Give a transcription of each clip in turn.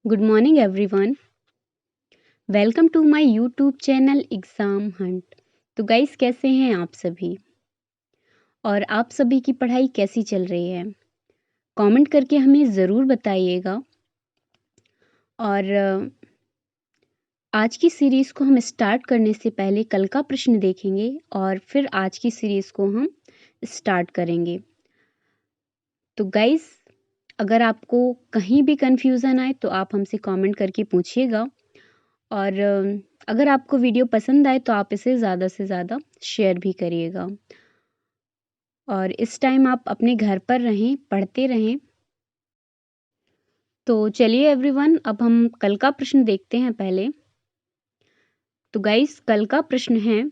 Good morning everyone. Welcome to my YouTube channel Exam Hunt. तो guys, कैसे हैं आप सभी और आप सभी की पढ़ाई कैसी चल रही है? कमेंट करके हमें ज़रूर बताइएगा। और आज की सीरीज़ को हम स्टार्ट करने से पहले कल का प्रश्न देखेंगे और फिर आज की सीरीज़ को हम स्टार्ट करेंगे। तो गाइस, अगर आपको कहीं भी कन्फ्यूज़न आए तो आप हमसे कमेंट करके पूछिएगा। और अगर आपको वीडियो पसंद आए तो आप इसे ज़्यादा से ज़्यादा शेयर भी करिएगा। और इस टाइम आप अपने घर पर रहें, पढ़ते रहें। तो चलिए एवरीवन, अब हम कल का प्रश्न देखते हैं पहले। तो गाइस, कल का प्रश्न है,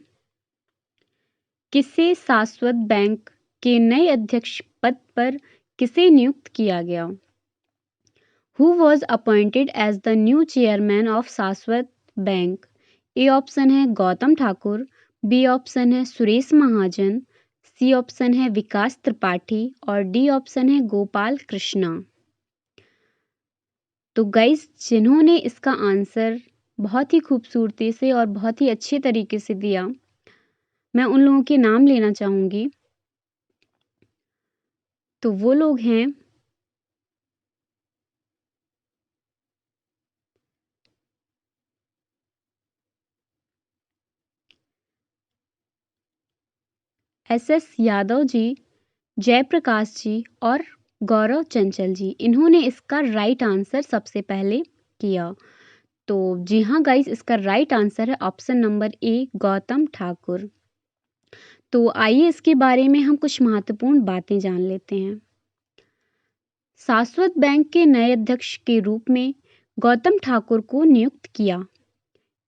किसे शाश्वत बैंक के नए अध्यक्ष पद पर किसे नियुक्त किया गया? Who was appointed as the new chairman of शाश्वत बैंक? ए ऑप्शन है गौतम ठाकुर, बी ऑप्शन है सुरेश महाजन, सी ऑप्शन है विकास त्रिपाठी और डी ऑप्शन है गोपाल कृष्णा। तो गाइस, जिन्होंने इसका आंसर बहुत ही खूबसूरती से और बहुत ही अच्छे तरीके से दिया, मैं उन लोगों के नाम लेना चाहूँगी। तो वो लोग हैं एस यादव जी, जयप्रकाश जी और गौरव चंचल जी। इन्होंने इसका राइट आंसर सबसे पहले किया। तो जी हाँ गाइस, इसका राइट आंसर है option number A, Gautam Thakur. तो आइए इसके बारे में हम कुछ महत्वपूर्ण बातें जान लेते हैं। शाश्वत बैंक के नए अध्यक्ष के रूप में गौतम ठाकुर को नियुक्त किया।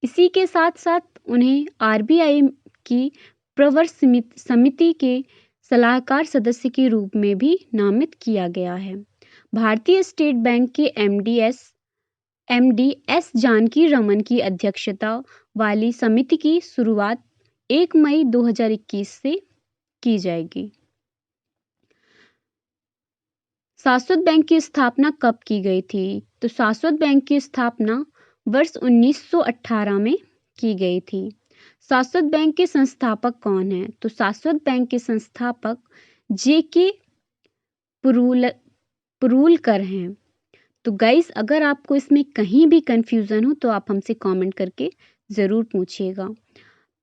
इसी के साथ साथ उन्हें आरबीआई की प्रवर समिति के सलाहकार सदस्य के रूप में भी नामित किया गया है। भारतीय स्टेट बैंक के एमडी एस जानकी रमन की अध्यक्षता वाली समिति की शुरुआत 1 मई 2021 से की जाएगी। शाश्वत बैंक की स्थापना कब की गई थी? तो शाश्वत बैंक की स्थापना वर्ष 1918 में की गई थी। शाश्वत बैंक के संस्थापक कौन हैं? तो शाश्वत बैंक के संस्थापक जेके पुरुलकर हैं। तो गाइस, अगर आपको इसमें कहीं भी कंफ्यूजन हो तो आप हमसे कमेंट करके ज़रूर पूछिएगा।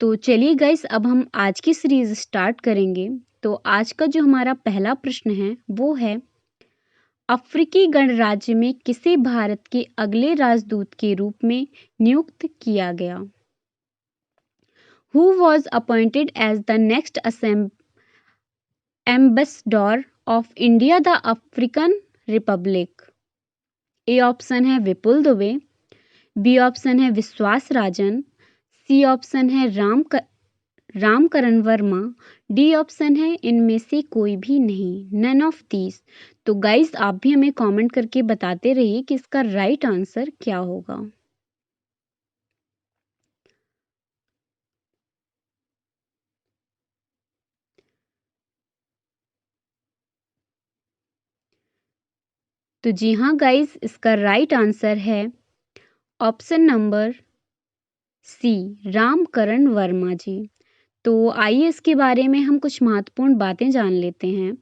तो चलिए गाइस, अब हम आज की सीरीज स्टार्ट करेंगे। तो आज का जो हमारा पहला प्रश्न है वो है, अफ्रीकी गणराज्य में किसे भारत के अगले राजदूत के रूप में नियुक्त किया गया? Who was appointed as the next ambassador of India the African Republic? A option है विपुल दुबे, बी ऑप्शन है विश्वास राजन, सी ऑप्शन है रामकरण वर्मा, डी ऑप्शन है इनमें से कोई भी नहीं, नन ऑफ दीज। तो गाइस, आप भी हमें कमेंट करके बताते रहिए कि इसका राइट आंसर क्या होगा। तो जी हाँ गाइस, इसका राइट आंसर है option number C, Ramkaran Verma ji. तो आइए इसके बारे में हम कुछ महत्वपूर्ण बातें जान लेते हैं।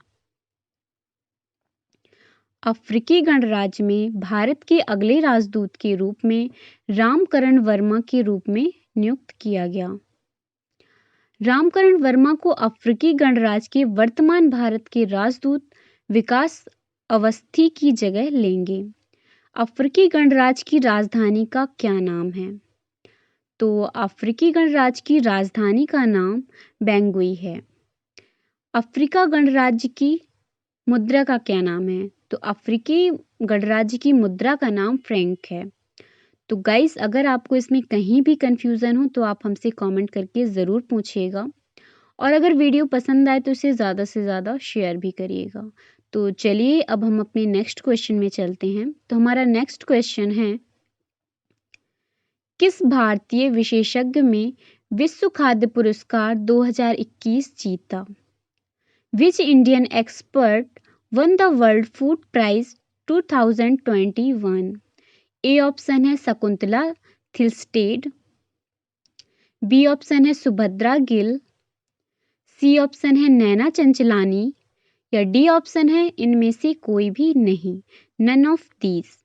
अफ्रीकी गणराज्य में भारत के अगले राजदूत के रूप में रामकरण वर्मा के रूप में नियुक्त किया गया। रामकरण वर्मा को अफ्रीकी गणराज्य के वर्तमान भारत के राजदूत विकास अवस्थी की जगह लेंगे। अफ्रीकी गणराज्य की राजधानी का क्या नाम है? तो अफ्रीकी गणराज्य की राजधानी का नाम बैंगुई है। अफ्रीका गणराज्य की मुद्रा का क्या नाम है? तो अफ्रीकी गणराज्य की मुद्रा का नाम फ्रैंक है। तो गाइस, अगर आपको इसमें कहीं भी कंफ्यूजन हो तो आप हमसे कमेंट करके ज़रूर पूछिएगा। और अगर वीडियो पसंद आए तो इसे ज़्यादा से ज़्यादा शेयर भी करिएगा। तो चलिए अब हम अपने नेक्स्ट क्वेश्चन में चलते हैं। तो हमारा नेक्स्ट क्वेश्चन है, किस भारतीय विशेषज्ञ में विश्व खाद्य पुरस्कार 2021 जीता? Which Indian expert won the World Food Prize 2021? A option है शकुंतला थिल्स्टेड, बी ऑप्शन है सुभद्रा गिल, सी ऑप्शन है नैना चंचलानी या डी ऑप्शन है इनमें से कोई भी नहीं, नन ऑफ दीज।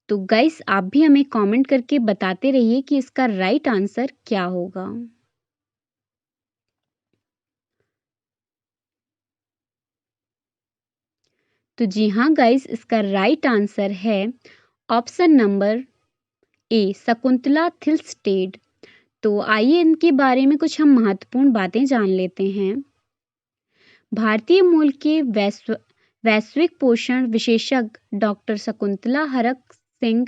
तो गाइस आप भी हमें कमेंट करके बताते रहिए कि इसका राइट आंसर क्या होगा। तो जी हाँ गाइस, इसका राइट आंसर है ऑप्शन नंबर ए शकुंतला थिल्स्टेड। तो आइए इनके बारे में कुछ हम महत्वपूर्ण बातें जान लेते हैं। भारतीय मूल के वैश्विक पोषण विशेषज्ञ डॉक्टर शकुंतला हरक सिंह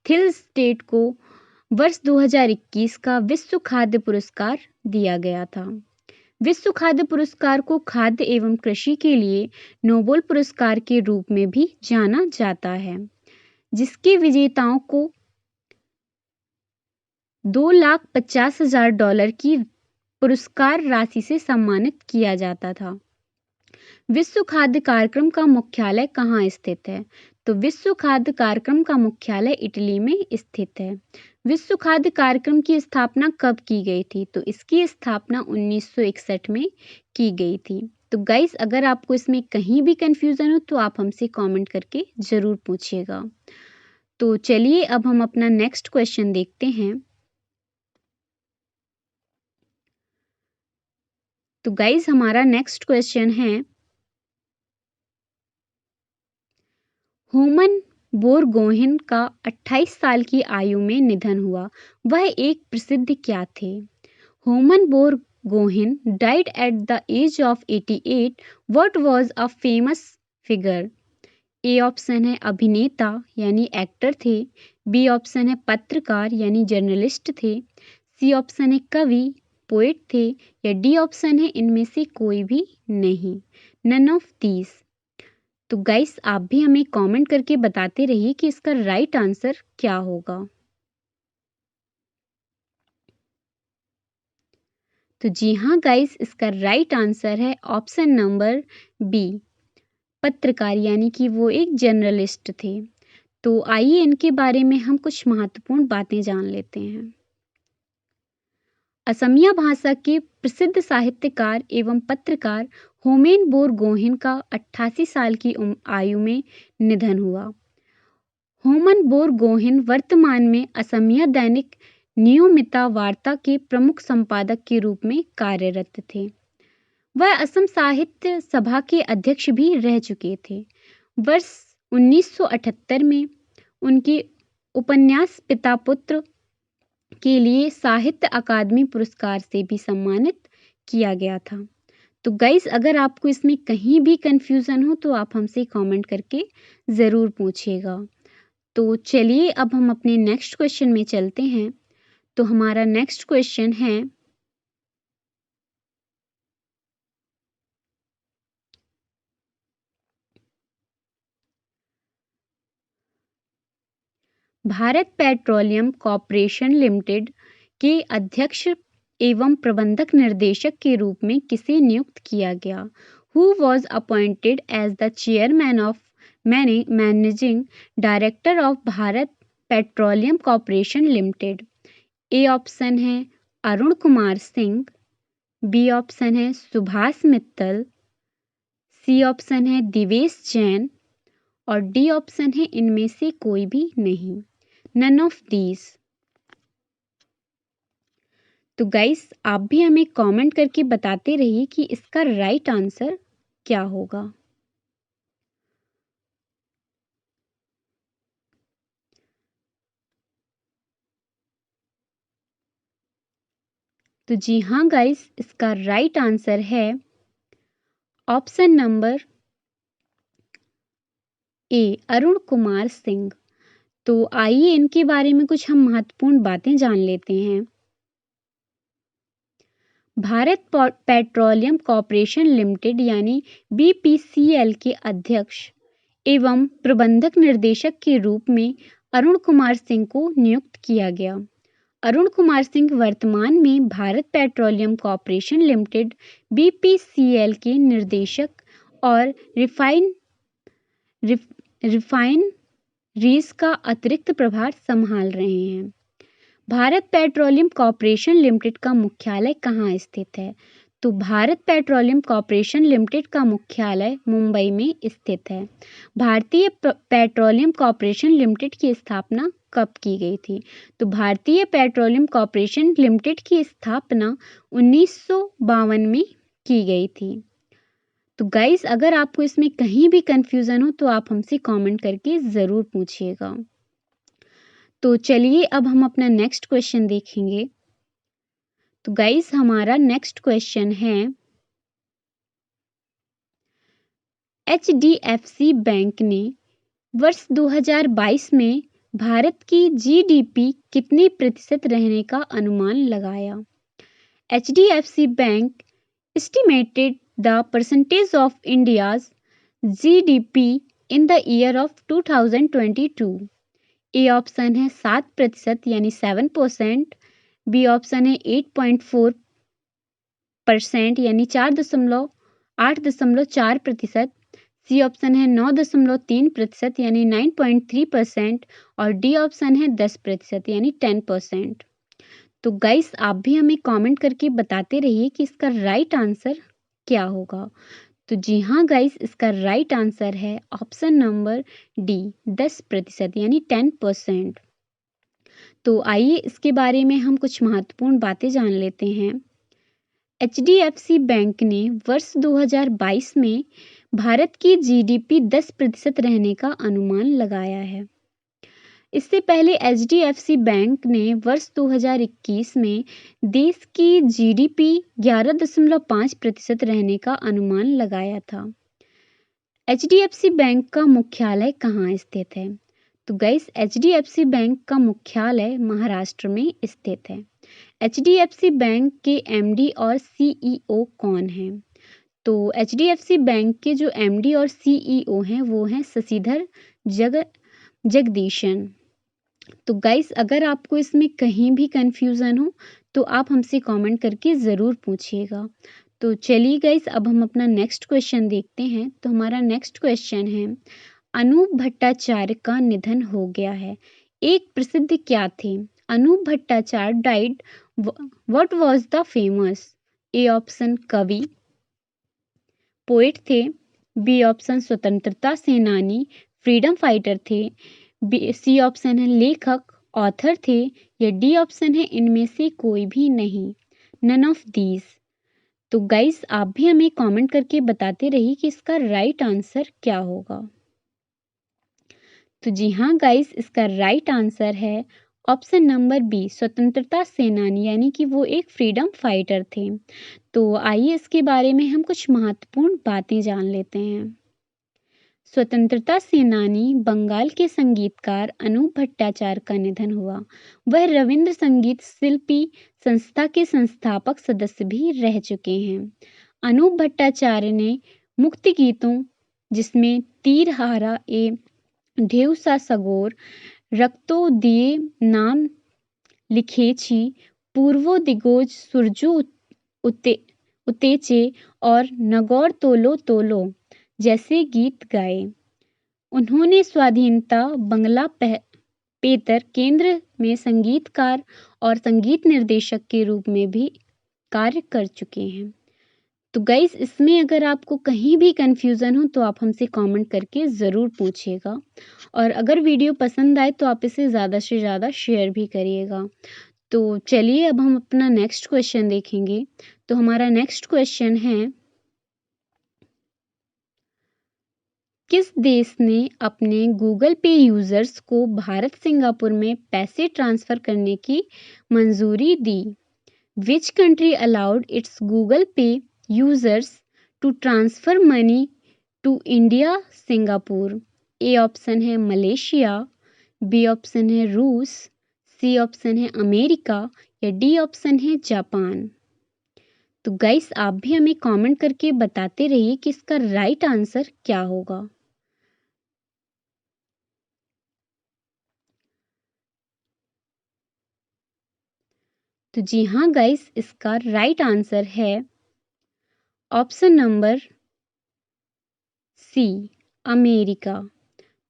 थिल्स्टेड को वर्ष 2021 का विश्व खाद्य पुरस्कार दिया गया था। विश्व खाद्य पुरस्कार को खाद्य एवं कृषि के लिए नोबेल पुरस्कार के रूप में भी जाना जाता है, जिसके विजेताओं को $2,50,000 की पुरस्कार राशि से सम्मानित किया जाता था। विश्व खाद्य कार्यक्रम का मुख्यालय कहाँ स्थित है? तो विश्व खाद्य कार्यक्रम का मुख्यालय इटली में स्थित है। विश्व खाद्य कार्यक्रम की स्थापना कब की गई थी? तो इसकी स्थापना 1961 में की गई थी। तो गाइस अगर आपको इसमें कहीं भी कंफ्यूजन हो तो आप हमसे कमेंट करके ज़रूर पूछिएगा। तो चलिए अब हम अपना नेक्स्ट क्वेश्चन देखते हैं। तो गाइस हमारा नेक्स्ट क्वेश्चन है, होमन बोरगोहेन का 28 साल की आयु में निधन हुआ। वह एक प्रसिद्ध क्या थे? Human Borgohain died at the age of 88. What was a famous figure? A option है अभिनेता यानी एक्टर थे, बी ऑप्शन है पत्रकार यानी जर्नलिस्ट थे, सी ऑप्शन है कवि पोएट थे या डी ऑप्शन है इनमें से कोई भी नहीं, नन ऑफ दीज। तो गाइस आप भी हमें कमेंट करके बताते रहिए कि इसका राइट आंसर क्या होगा। तो जी हाँ गाइस, इसका राइट आंसर है ऑप्शन नंबर बी पत्रकार, यानी कि वो एक जर्नलिस्ट थे। तो आइए इनके बारे में हम कुछ महत्वपूर्ण बातें जान लेते हैं। असमिया भाषा के प्रसिद्ध साहित्यकार एवं पत्रकार होमेन बोरगोहेन का 88 साल की आयु में निधन हुआ। होमन बोरगोहेन वर्तमान में असमिया दैनिक नियमिता वार्ता के प्रमुख संपादक के रूप में कार्यरत थे। वह असम साहित्य सभा के अध्यक्ष भी रह चुके थे। वर्ष 1978 में उनके उपन्यास पिता पुत्र के लिए साहित्य अकादमी पुरस्कार से भी सम्मानित किया गया था। तो गाइस अगर आपको इसमें कहीं भी कंफ्यूजन हो तो आप हमसे कमेंट करके ज़रूर पूछिएगा। तो चलिए अब हम अपने नेक्स्ट क्वेश्चन में चलते हैं। तो हमारा नेक्स्ट क्वेश्चन है, भारत पेट्रोलियम कॉर्पोरेशन लिमिटेड के अध्यक्ष एवं प्रबंधक निर्देशक के रूप में किसे नियुक्त किया गया? Who was appointed as the chairman of managing director of Bharat Petroleum Corporation Limited? A option है अरुण कुमार सिंह, बी ऑप्शन है सुभाष मित्तल, सी ऑप्शन है दिवेश जैन और डी ऑप्शन है इनमें से कोई भी नहीं, नन ऑफ दीज। तो गाइस आप भी हमें कमेंट करके बताते रहिए कि इसका राइट आंसर क्या होगा। तो जी हाँ गाइस, इसका राइट आंसर है option number A Arun Kumar Singh. तो आइए इनके बारे में कुछ हम महत्वपूर्ण बातें जान लेते हैं। भारत पेट्रोलियम कॉर्पोरेशन लिमिटेड यानी बीपीसीएल के अध्यक्ष एवं प्रबंधक निर्देशक के रूप में अरुण कुमार सिंह को नियुक्त किया गया। अरुण कुमार सिंह वर्तमान में Bharat Petroleum Corporation limited BPCL के निर्देशक और रिफाइनरी रीस का अतिरिक्त प्रभार संभाल रहे हैं। भारत पेट्रोलियम कॉर्पोरेशन लिमिटेड का मुख्यालय कहाँ स्थित है? तो भारत पेट्रोलियम कॉर्पोरेशन लिमिटेड का मुख्यालय मुंबई में स्थित है। भारतीय पेट्रोलियम कॉर्पोरेशन लिमिटेड की स्थापना कब की गई थी? तो भारतीय पेट्रोलियम कॉर्पोरेशन लिमिटेड की स्थापना 1952 में की गई थी। तो गाइस, अगर आपको इसमें कहीं भी कंफ्यूजन हो तो आप हमसे कमेंट करके ज़रूर पूछिएगा। तो चलिए अब हम अपना नेक्स्ट क्वेश्चन देखेंगे। तो गाइस, हमारा नेक्स्ट क्वेश्चन है, HDFC बैंक ने वर्ष 2022 में भारत की GDP कितने प्रतिशत रहने का अनुमान लगाया? HDFC bank estimated the percentage of India's GDP in the year of 2022. A option है 7% यानी 7%, बी ऑप्शन है 8.4% यानी 8.4%, सी ऑप्शन है 9.3% यानी 9.3% और डी ऑप्शन है 10% यानी 10%। तो गाइस, आप भी हमें कमेंट करके बताते रहिए कि इसका राइट आंसर क्या होगा। तो जी हाँ गाइस, इसका राइट आंसर है ऑप्शन नंबर डी, 10% यानी 10%। तो आइए इसके बारे में हम कुछ महत्वपूर्ण बातें जान लेते हैं। HDFC बैंक ने वर्ष 2022 में भारत की GDP 10% रहने का अनुमान लगाया है। इससे पहले HDFC बैंक ने वर्ष 2021 में देश की GDP 11.5% रहने का अनुमान लगाया था। HDFC बैंक का मुख्यालय कहाँ स्थित है? तो गाइस, HDFC बैंक का मुख्यालय महाराष्ट्र में स्थित है। HDFC बैंक के MD और CEO कौन हैं? तो HDFC बैंक के जो MD और CEO हैं वो हैं शशिधर जगदीशन। तो गाइस, अगर आपको इसमें कहीं भी कंफ्यूजन हो तो आप हमसे कमेंट करके ज़रूर पूछिएगा। तो चलिए गाइस, अब हम अपना नेक्स्ट क्वेश्चन देखते हैं। तो हमारा नेक्स्ट क्वेश्चन है, अनूप भट्टाचार्य का निधन हो गया है, एक प्रसिद्ध क्या थे? Anup Bhattacharya died, what was the famous? A option कवि, पोएट थे, बी ऑप्शन स्वतंत्रता सेनानी, फ्रीडम फाइटर थे, सी ऑप्शन है लेखक, ऑथर थे, या डी ऑप्शन है इनमें से कोई भी नहीं, नन ऑफ दीज। तो गाइस, आप भी हमें कमेंट करके बताते रहिए कि इसका राइट आंसर क्या होगा। तो जी हाँ गाइस, इसका राइट आंसर है ऑप्शन नंबर बी, स्वतंत्रता सेनानी, यानी कि वो एक फ्रीडम फाइटर थे। तो आइए इसके बारे में हम कुछ महत्वपूर्ण बातें जान लेते हैं। स्वतंत्रता सेनानी बंगाल के संगीतकार अनूप भट्टाचार्य का निधन हुआ। वह रविंद्र संगीत शिल्पी संस्था के संस्थापक सदस्य भी रह चुके हैं। अनूप भट्टाचार्य ने मुक्ति गीतों जिसमें तीर हारा ए ढेउसा सगोर, रक्तो दिए नाम लिखेछी, पूर्वो दिगोज सुरजो उतेचे और नगौर तोलो तोलो जैसे गीत गाए। उन्होंने स्वाधीनता बंगला पेतर केंद्र में संगीतकार और संगीत निर्देशक के रूप में भी कार्य कर चुके हैं। तो गाइस, इसमें अगर आपको कहीं भी कंफ्यूजन हो तो आप हमसे कमेंट करके ज़रूर पूछिएगा, और अगर वीडियो पसंद आए तो आप इसे ज़्यादा से ज़्यादा शेयर भी करिएगा। तो चलिए अब हम अपना नेक्स्ट क्वेश्चन देखेंगे। तो हमारा नेक्स्ट क्वेश्चन है, किस देश ने अपने गूगल पे यूजर्स को भारत सिंगापुर में पैसे ट्रांसफर करने की मंजूरी दी? Which country allowed its Google Pay users to transfer money to India Singapore? A option है मलेशिया, बी ऑप्शन है रूस, सी ऑप्शन है अमेरिका, या डी ऑप्शन है जापान। तो गाइस, आप भी हमें कमेंट करके बताते रहिए कि इसका राइट आंसर क्या होगा। तो जी हाँ गाइस, इसका राइट आंसर है ऑप्शन नंबर सी, अमेरिका।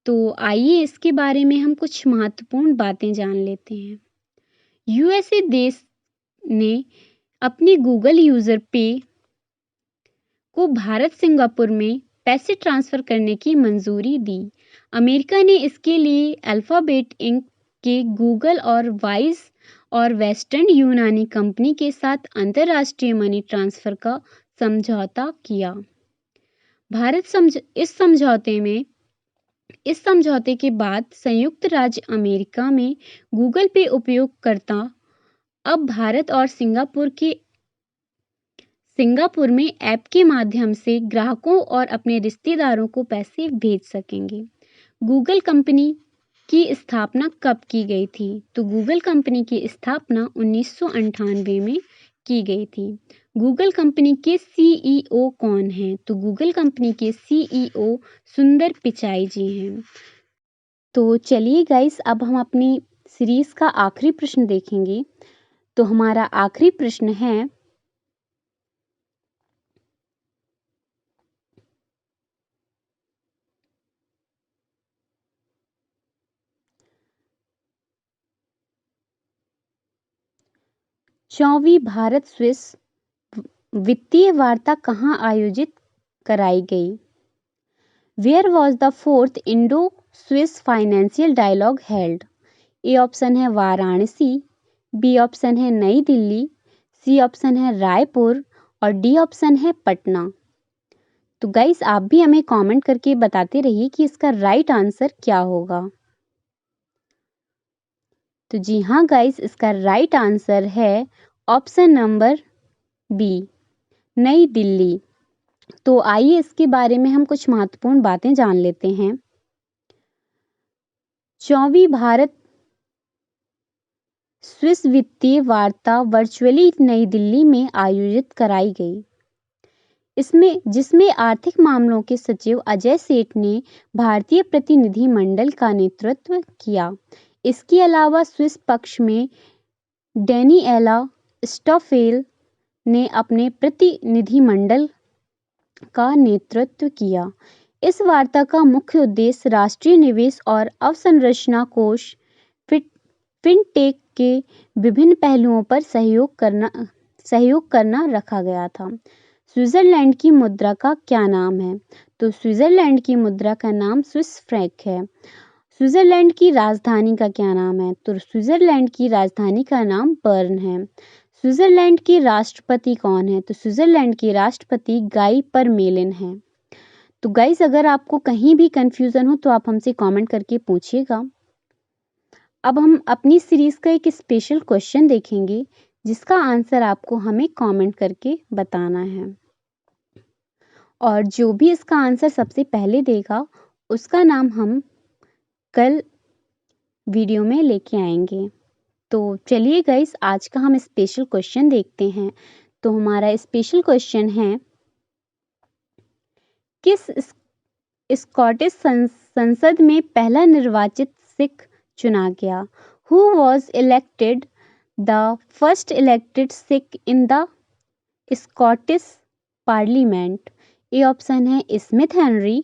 तो आइए इसके बारे में हम कुछ महत्वपूर्ण बातें जान लेते हैं। यूएसए देश ने अपने गूगल यूजर पे को भारत सिंगापुर में पैसे ट्रांसफर करने की मंजूरी दी। अमेरिका ने इसके लिए अल्फाबेट इंक के गूगल और वाइज और वेस्टर्न यूनानी कंपनी के साथ अंतर्राष्ट्रीय मनी ट्रांसफर का समझौता किया। इस समझौते के बाद संयुक्त राज्य अमेरिका में गूगल पे उपयोगकर्ता अब भारत और सिंगापुर में ऐप के माध्यम से ग्राहकों और अपने रिश्तेदारों को पैसे भेज सकेंगे। गूगल कंपनी की स्थापना कब की गई थी? तो गूगल कंपनी की स्थापना 1998 में की गई थी। गूगल कंपनी के सीईओ कौन हैं? तो गूगल कंपनी के सीईओ सुंदर पिचाई जी हैं। तो चलिए गाइस, अब हम अपनी सीरीज का आखिरी प्रश्न देखेंगे। तो हमारा आखिरी प्रश्न है, चौवीं भारत स्विस वित्तीय वार्ता कहाँ आयोजित कराई गई? Where was the fourth Indo Swiss financial dialogue held? A option है वाराणसी, बी ऑप्शन है नई दिल्ली, सी ऑप्शन है रायपुर और डी ऑप्शन है पटना। तो गाइस, आप भी हमें कमेंट करके बताते रहिए कि इसका राइट आंसर क्या होगा। तो जी हाँ गाइस, इसका राइट आंसर है ऑप्शन नंबर बी, नई दिल्ली। तो आइए इसके बारे में हम कुछ महत्वपूर्ण बातें जान लेते हैं। चौवीं भारत स्विस वित्तीय वार्ता वर्चुअली नई दिल्ली में आयोजित कराई गई, जिसमें आर्थिक मामलों के सचिव अजय सेठ ने भारतीय प्रतिनिधिमंडल का नेतृत्व किया। इसके अलावा स्विस पक्ष में डैनिएला स्टॉफेल ने अपने प्रतिनिधिमंडल का नेतृत्व किया। इस वार्ता का मुख्य उद्देश्य राष्ट्रीय निवेश और अवसंरचना कोष फिनटेक के विभिन्न पहलुओं पर सहयोग करना रखा गया था। स्विट्जरलैंड की मुद्रा का क्या नाम है? तो स्विट्जरलैंड की मुद्रा का नाम स्विस फ्रैंक है। स्विट्जरलैंड की राजधानी का क्या नाम है? तो स्विट्जरलैंड की राजधानी का नाम बर्न है। स्विट्जरलैंड के राष्ट्रपति कौन है? तो स्विट्जरलैंड के राष्ट्रपति गाई परमेलिन हैं। तो गाइस, अगर आपको कहीं भी कंफ्यूजन हो तो आप हमसे कमेंट करके पूछिएगा। अब हम अपनी सीरीज का एक स्पेशल क्वेश्चन देखेंगे, जिसका आंसर आपको हमें कमेंट करके बताना है, और जो भी इसका आंसर सबसे पहले देगा उसका नाम हम कल वीडियो में लेके आएंगे। तो चलिए गाइस, आज का हम स्पेशल क्वेश्चन देखते हैं। तो हमारा स्पेशल क्वेश्चन है, किस स्कॉटिश संसद में पहला निर्वाचित सिख चुना गया? Who was elected the first elected Sikh in the Scottish Parliament? A option है स्मिथ हेनरी,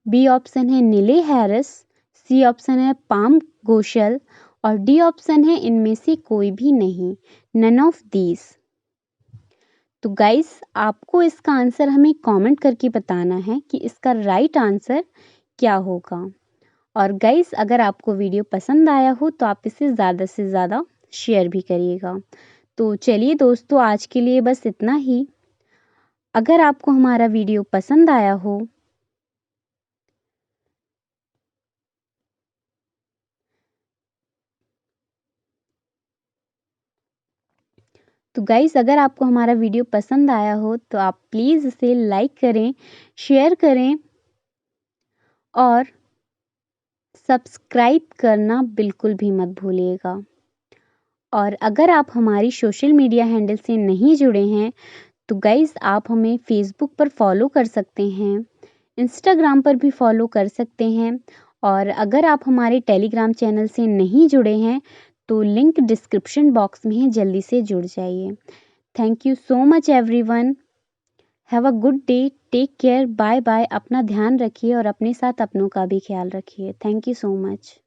बी ऑप्शन है नीले हैरिस, सी ऑप्शन है पाम गोशल और डी ऑप्शन है इनमें से कोई भी नहीं, नन ऑफ दीज। तो गाइस, आपको इसका आंसर हमें कमेंट करके बताना है कि इसका राइट आंसर क्या होगा। और गाइस, अगर आपको वीडियो पसंद आया हो तो आप इसे ज़्यादा से ज़्यादा शेयर भी करिएगा। तो चलिए दोस्तों, आज के लिए बस इतना ही। अगर आपको हमारा वीडियो पसंद आया हो तो गाइस, अगर आपको हमारा वीडियो पसंद आया हो तो आप प्लीज़ इसे लाइक करें, शेयर करें और सब्सक्राइब करना बिल्कुल भी मत भूलिएगा। और अगर आप हमारी सोशल मीडिया हैंडल से नहीं जुड़े हैं तो गाइस, आप हमें फेसबुक पर फॉलो कर सकते हैं, इंस्टाग्राम पर भी फॉलो कर सकते हैं, और अगर आप हमारे टेलीग्राम चैनल से नहीं जुड़े हैं तो लिंक डिस्क्रिप्शन बॉक्स में है, जल्दी से जुड़ जाइए। Thank you so much everyone. Have a good day, take care, bye bye. अपना ध्यान रखिए और अपने साथ अपनों का भी ख्याल रखिए। Thank you so much.